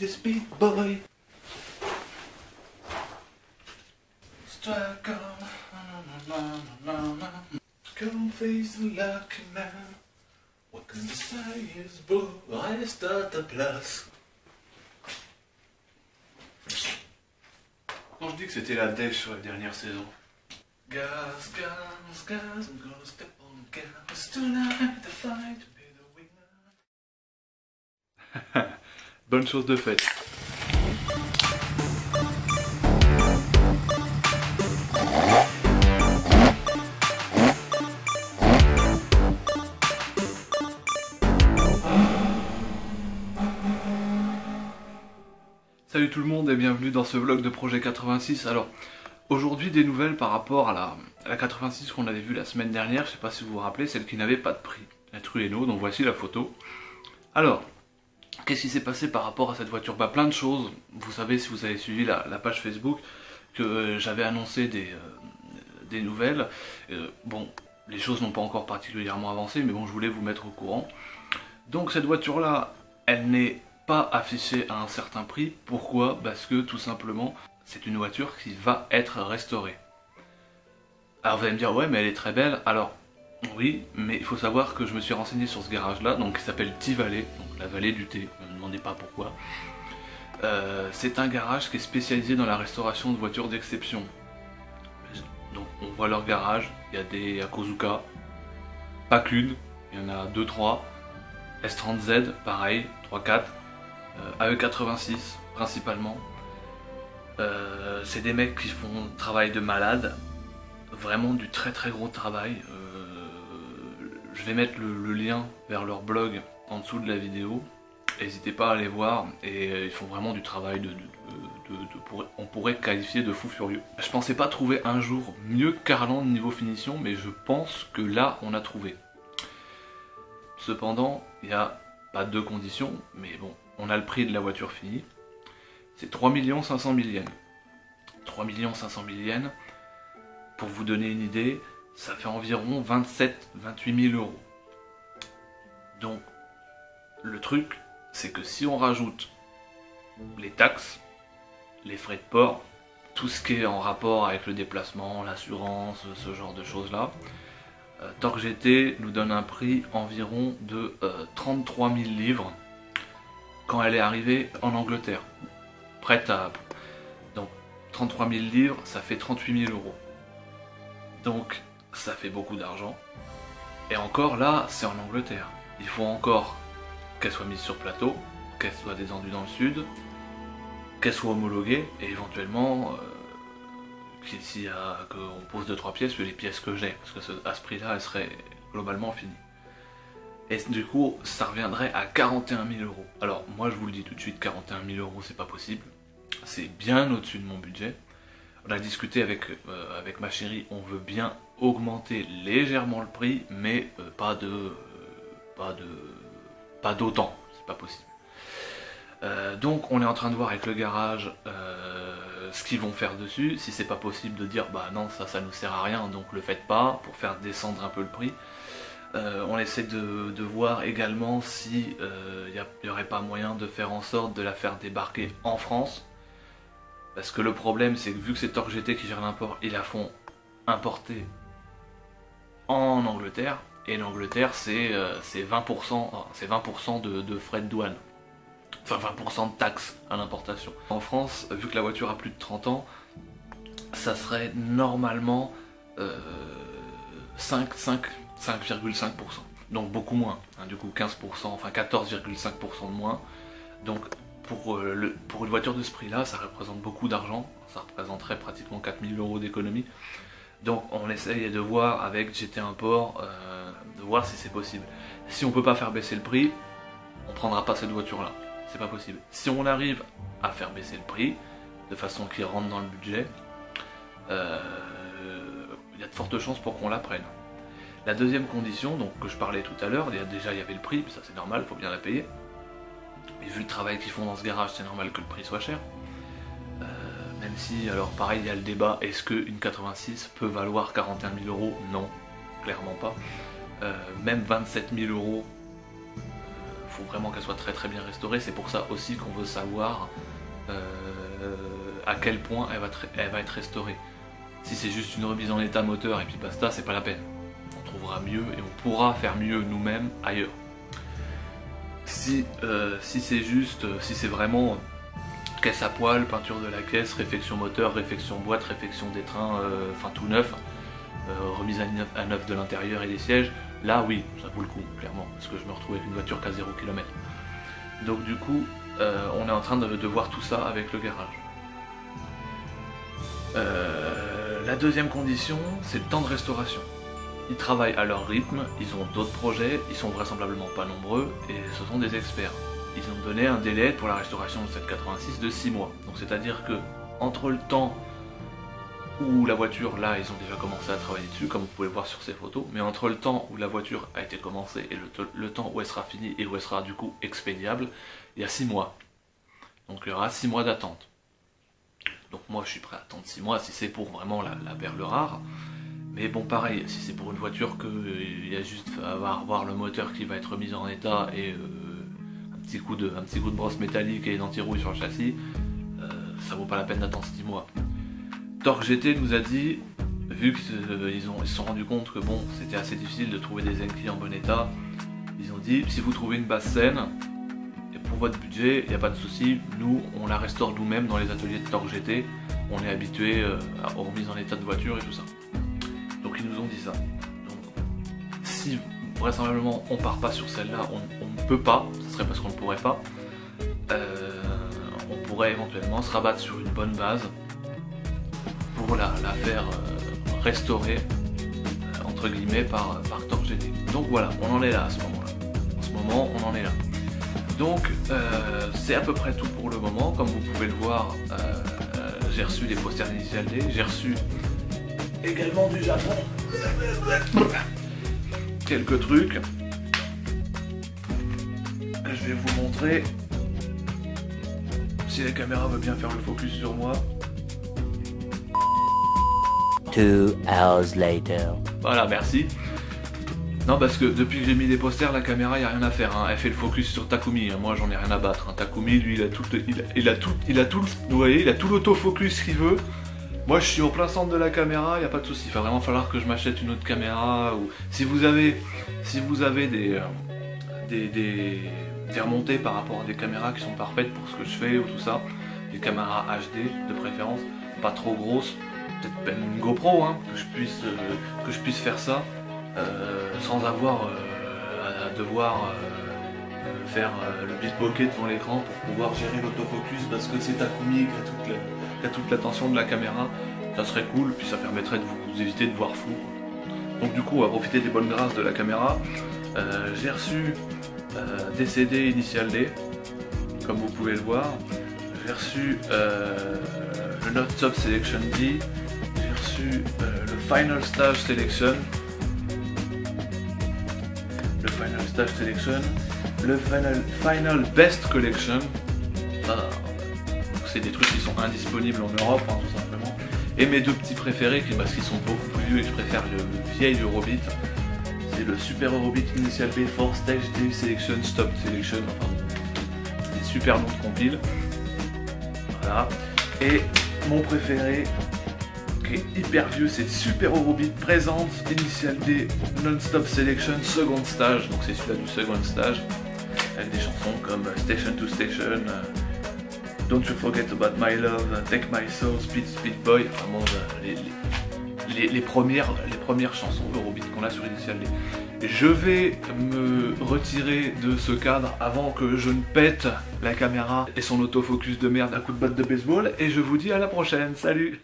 speed boy. Strike on, come face the lucky man. What can I say is beau, reste à ta place. Quand je dis que c'était la dèche sur la dernière saison. Gas, gas, gas, I'm gonna step on the gas tonight, the fight to be the winner. Bonne chose de faite. Salut tout le monde et bienvenue dans ce vlog de Projet 86. Alors aujourd'hui des nouvelles par rapport à la 86 qu'on avait vue la semaine dernière. Je sais pas si vous vous rappelez, celle qui n'avait pas de prix, la Trueno. Donc voici la photo. Alors qu'est-ce qui s'est passé par rapport à cette voiture? Bah plein de choses. Vous savez, si vous avez suivi la page Facebook, que j'avais annoncé des nouvelles. Bon, les choses n'ont pas encore particulièrement avancé, mais bon, je voulais vous mettre au courant. Donc cette voiture là, elle n'est pas affiché à un certain prix. Pourquoi? Parce que tout simplement c'est une voiture qui va être restaurée. Alors vous allez me dire ouais mais elle est très belle. Alors oui, mais il faut savoir que je me suis renseigné sur ce garage là, donc qui s'appelle T-Valley, donc la vallée du thé, ne me demandez pas pourquoi. C'est un garage qui est spécialisé dans la restauration de voitures d'exception. Donc on voit leur garage, il y a des Yakosuka, pas qu'une, il y en a 2-3, S30Z pareil, 3-4. AE86 principalement. C'est des mecs qui font un travail de malade, vraiment du très gros travail. Je vais mettre le lien vers leur blog en dessous de la vidéo, n'hésitez pas à aller voir, et ils font vraiment du travail on pourrait qualifier de fou furieux. Je pensais pas trouver un jour mieux qu'Arland niveau finition, mais je pense que là on a trouvé. Cependant il n'y a pas deux conditions, mais bon, on a le prix de la voiture finie, c'est 3 500 000 yens. 3 500 000 yens, pour vous donner une idée, ça fait environ 27-28 000 euros. Donc, le truc, c'est que si on rajoute les taxes, les frais de port, tout ce qui est en rapport avec le déplacement, l'assurance, ce genre de choses-là, Torque GT nous donne un prix environ de 33 000 livres quand elle est arrivée en Angleterre, prête à... Donc 33 000 livres, ça fait 38 000 euros. Donc ça fait beaucoup d'argent. Et encore là, c'est en Angleterre. Il faut encore qu'elle soit mise sur plateau, qu'elle soit descendue dans le sud, qu'elle soit homologuée, et éventuellement qu'on pose 2-3 pièces sur les pièces que j'ai, parce que à ce prix là elle serait globalement finie. Et du coup ça reviendrait à 41 000 euros. Alors moi je vous le dis tout de suite, 41 000 euros c'est pas possible, c'est bien au-dessus de mon budget. On a discuté avec ma chérie, on veut bien augmenter légèrement le prix, mais pas d'autant, c'est pas possible. Donc on est en train de voir avec le garage ce qu'ils vont faire dessus, si c'est pas possible de dire bah non ça nous sert à rien donc le faites pas, pour faire descendre un peu le prix. On essaie de voir également si y aurait pas moyen de faire en sorte de la faire débarquer en France, parce que le problème c'est que vu que c'est Torque GT qui gère l'import, ils la font importer en Angleterre, et l'Angleterre c'est 20% de frais de douane. Enfin 20% de taxes à l'importation. En France, vu que la voiture a plus de 30 ans, ça serait normalement 5,5%. Donc beaucoup moins, hein, du coup 15%, enfin 14,5% de moins. Donc pour une voiture de ce prix là, ça représente beaucoup d'argent, ça représenterait pratiquement 4 000 euros d'économie. Donc on essaye de voir avec GT Import, de voir si c'est possible. Si on peut pas faire baisser le prix, on prendra pas cette voiture là. C'est pas possible. Si on arrive à faire baisser le prix de façon qu'il rentre dans le budget, il y a de fortes chances pour qu'on la prenne. La deuxième condition, donc que je parlais tout à l'heure, déjà il y avait le prix, ça c'est normal, il faut bien la payer. Et vu le travail qu'ils font dans ce garage, c'est normal que le prix soit cher. Même si, alors pareil, il y a le débat, est-ce qu'une 86 peut valoir 41 000 euros? Non, clairement pas. Même 27 000 euros, faut vraiment qu'elle soit très très bien restaurée. C'est pour ça aussi qu'on veut savoir à quel point elle va être restaurée. Si c'est juste une remise en état moteur et puis basta, c'est pas la peine. On trouvera mieux et on pourra faire mieux nous-mêmes ailleurs. Si c'est juste, si c'est vraiment caisse à poil, peinture de la caisse, réfection moteur, réfection boîte, réfection des trains, enfin tout neuf, remise à neuf de l'intérieur et des sièges, là oui, ça vaut le coup, clairement, parce que je me retrouve avec une voiture qui a 0 km. Donc du coup, on est en train de voir tout ça avec le garage. La deuxième condition, c'est le temps de restauration. Ils travaillent à leur rythme, ils ont d'autres projets, ils sont vraisemblablement pas nombreux, et ce sont des experts. Ils ont donné un délai pour la restauration de cette 86 de 6 mois. Donc c'est-à-dire que, entre le temps où la voiture, là, ils ont déjà commencé à travailler dessus, comme vous pouvez le voir sur ces photos, mais entre le temps où la voiture a été commencée et le temps où elle sera finie et où elle sera du coup expédiable, il y a 6 mois. Donc il y aura 6 mois d'attente. Donc moi je suis prêt à attendre 6 mois si c'est pour vraiment la perle rare. Mais bon pareil, si c'est pour une voiture qu'il y a juste à avoir le moteur qui va être mis en état et un petit coup de brosse métallique et d'anti-rouille sur le châssis, ça vaut pas la peine d'attendre 6 mois. Torque GT nous a dit, vu qu'ils se sont rendus compte que bon, c'était assez difficile de trouver des Enki en bon état, ils ont dit si vous trouvez une base saine, et pour votre budget, il n'y a pas de souci, nous on la restaure nous-mêmes dans les ateliers de Torque GT, on est habitué aux remises en état de voiture et tout ça. Donc ils nous ont dit ça. Donc, si vraisemblablement on part pas sur celle-là, on ne peut pas, ce serait parce qu'on ne pourrait pas, on pourrait éventuellement se rabattre sur une bonne base pour la faire restaurer entre guillemets par Torque GT. Donc voilà, on en est là à ce moment-là. En ce moment, on en est là. Donc c'est à peu près tout pour le moment. Comme vous pouvez le voir, j'ai reçu des posters d'Initial D, j'ai reçu également du Japon quelques trucs. Je vais vous montrer si la caméra veut bien faire le focus sur moi. 2 hours later. Voilà, merci. Non, parce que depuis que j'ai mis des posters, la caméra, il n'y a rien à faire. Hein. Elle fait le focus sur Takumi. Hein. Moi, j'en ai rien à battre. Hein. Takumi, lui, il a tout l'autofocus qu'il veut. Moi, je suis au plein centre de la caméra, il n'y a pas de souci. Il va vraiment falloir que je m'achète une autre caméra. Ou si vous avez des remontées par rapport à des caméras qui sont parfaites pour ce que je fais ou tout ça, des caméras HD de préférence, pas trop grosses, peut-être même une GoPro, hein, que je puisse faire ça sans avoir à devoir faire le bitbokeh devant l'écran pour pouvoir gérer l'autofocus parce que c'est Takumi qui a toute l'attention de la caméra. Ça serait cool, puis ça permettrait de vous éviter de voir flou. Donc du coup on va profiter des bonnes grâces de la caméra. J'ai reçu des CD Initial D, comme vous pouvez le voir. J'ai reçu le Non-Stop Selection D. J'ai reçu le Final Stage Selection. Le Final Best Collection. C'est des trucs qui sont indisponibles en Europe, hein, tout simplement. Et mes deux petits préférés, parce qu'ils sont beaucoup plus vieux et que je préfère le vieil Eurobeat, c'est le Super Eurobeat Initial B for Stage D Selection Stop Selection, enfin des super noms de compile. Voilà. Et mon préféré, qui est hyper vieux, c'est Super Eurobeat Present Initial D Non-Stop Selection Second Stage, donc c'est celui-là du second stage, avec des chansons comme Station to Station, Don't You Forget About My Love, Take My Soul, Speed Speed Boy, vraiment les premières chansons Eurobeat qu'on a sur Initial D. Et je vais me retirer de ce cadre avant que je ne pète la caméra et son autofocus de merde à coup de batte de baseball, et je vous dis à la prochaine, salut!